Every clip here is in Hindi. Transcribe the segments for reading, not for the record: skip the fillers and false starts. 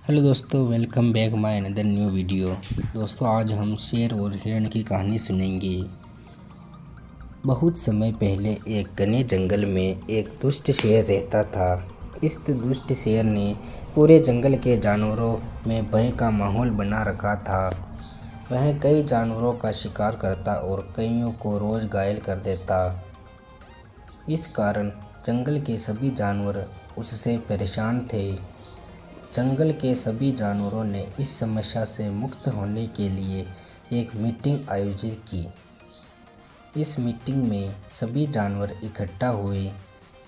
हेलो दोस्तों, welcome back my another new video. दोस्तों, आज हम शेर और हिरण की कहानी सुनेंगे। बहुत समय पहले एक घने जंगल में एक दुष्ट शेर रहता था। इस दुष्ट शेर ने पूरे जंगल के जानवरों में भय का माहौल बना रखा था। वह कई जानवरों का शिकार करता और कईयों को रोज घायल कर देता। इस कारण जंगल के सभी जानवर उससे परेशान थे। जंगल के सभी जानवरों ने इस समस्या से मुक्त होने के लिए एक मीटिंग आयोजित की। इस मीटिंग में सभी जानवर इकट्ठा हुए।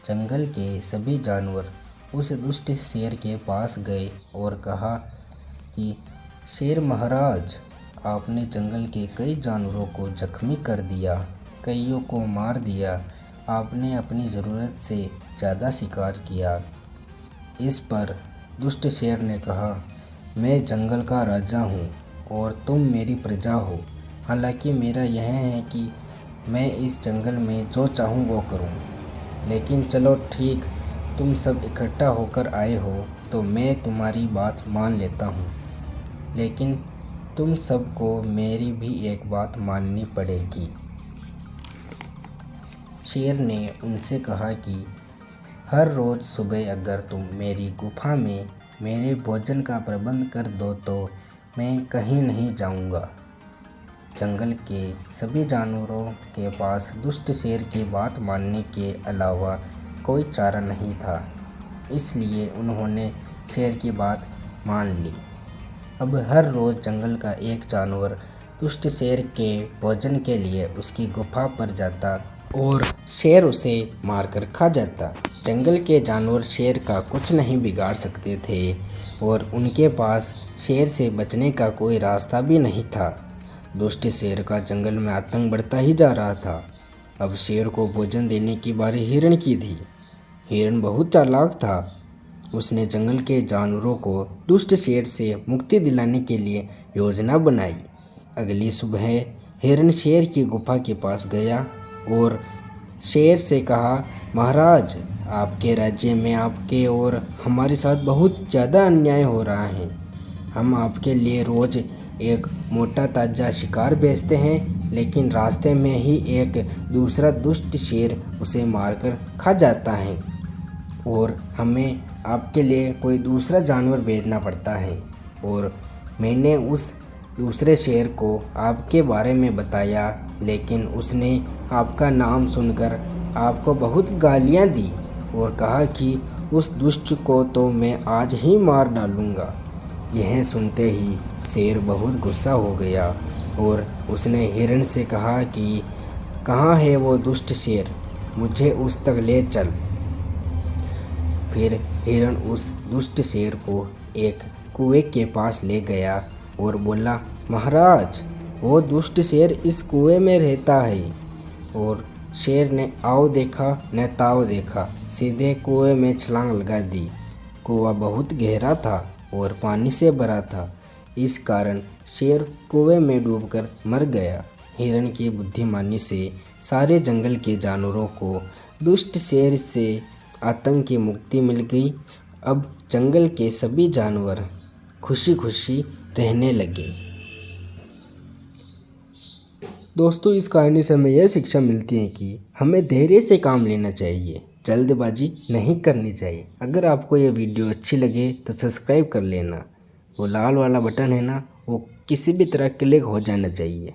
जंगल के सभी जानवर उस दुष्ट शेर के पास गए और कहा कि शेर महाराज, आपने जंगल के कई जानवरों को जख्मी कर दिया, कईयों को मार दिया, आपने अपनी ज़रूरत से ज़्यादा शिकार किया। इस पर दुष्ट शेर ने कहा, मैं जंगल का राजा हूँ और तुम मेरी प्रजा हो। हालांकि मेरा यह है कि मैं इस जंगल में जो चाहूँ वो करूँ। लेकिन चलो ठीक, तुम सब इकट्ठा होकर आए हो तो मैं तुम्हारी बात मान लेता हूँ। लेकिन तुम सबको मेरी भी एक बात माननी पड़ेगी। शेर ने उनसे कहा कि हर रोज़ सुबह अगर तुम मेरी गुफा में मेरे भोजन का प्रबंध कर दो तो मैं कहीं नहीं जाऊंगा। जंगल के सभी जानवरों के पास दुष्ट शेर की बात मानने के अलावा कोई चारा नहीं था, इसलिए उन्होंने शेर की बात मान ली। अब हर रोज़ जंगल का एक जानवर दुष्ट शेर के भोजन के लिए उसकी गुफा पर जाता और शेर उसे मारकर खा जाता। जंगल के जानवर शेर का कुछ नहीं बिगाड़ सकते थे और उनके पास शेर से बचने का कोई रास्ता भी नहीं था। दुष्ट शेर का जंगल में आतंक बढ़ता ही जा रहा था। अब शेर को भोजन देने की बारी हिरण की थी। हिरण बहुत चालाक था। उसने जंगल के जानवरों को दुष्ट शेर से मुक्ति दिलाने के लिए योजना बनाई। अगली सुबह हिरण शेर की गुफा के पास गया और शेर से कहा, महाराज, आपके राज्य में आपके और हमारे साथ बहुत ज़्यादा अन्याय हो रहा है। हम आपके लिए रोज़ एक मोटा ताज़ा शिकार बेचते हैं, लेकिन रास्ते में ही एक दूसरा दुष्ट शेर उसे मारकर खा जाता है और हमें आपके लिए कोई दूसरा जानवर भेजना पड़ता है। और मैंने उस दूसरे शेर को आपके बारे में बताया, लेकिन उसने आपका नाम सुनकर आपको बहुत गालियां दी और कहा कि उस दुष्ट को तो मैं आज ही मार डालूँगा। यह सुनते ही शेर बहुत गुस्सा हो गया और उसने हिरण से कहा कि कहाँ है वो दुष्ट शेर, मुझे उस तक ले चल। फिर हिरण उस दुष्ट शेर को एक कुएं के पास ले गया और बोला, महाराज, वो दुष्ट शेर इस कुएं में रहता है। और शेर ने आओ देखा न ताव देखा, सीधे कुएं में छलांग लगा दी। कुआं बहुत गहरा था और पानी से भरा था, इस कारण शेर कुएं में डूबकर मर गया। हिरण की बुद्धिमानी से सारे जंगल के जानवरों को दुष्ट शेर से आतंक की मुक्ति मिल गई। अब जंगल के सभी जानवर खुशी खुशी रहने लगे। दोस्तों, इस कहानी से हमें यह शिक्षा मिलती है कि हमें धैर्य से काम लेना चाहिए, जल्दबाजी नहीं करनी चाहिए। अगर आपको यह वीडियो अच्छी लगे तो सब्सक्राइब कर लेना। वो लाल वाला बटन है ना, वो किसी भी तरह क्लिक हो जाना चाहिए।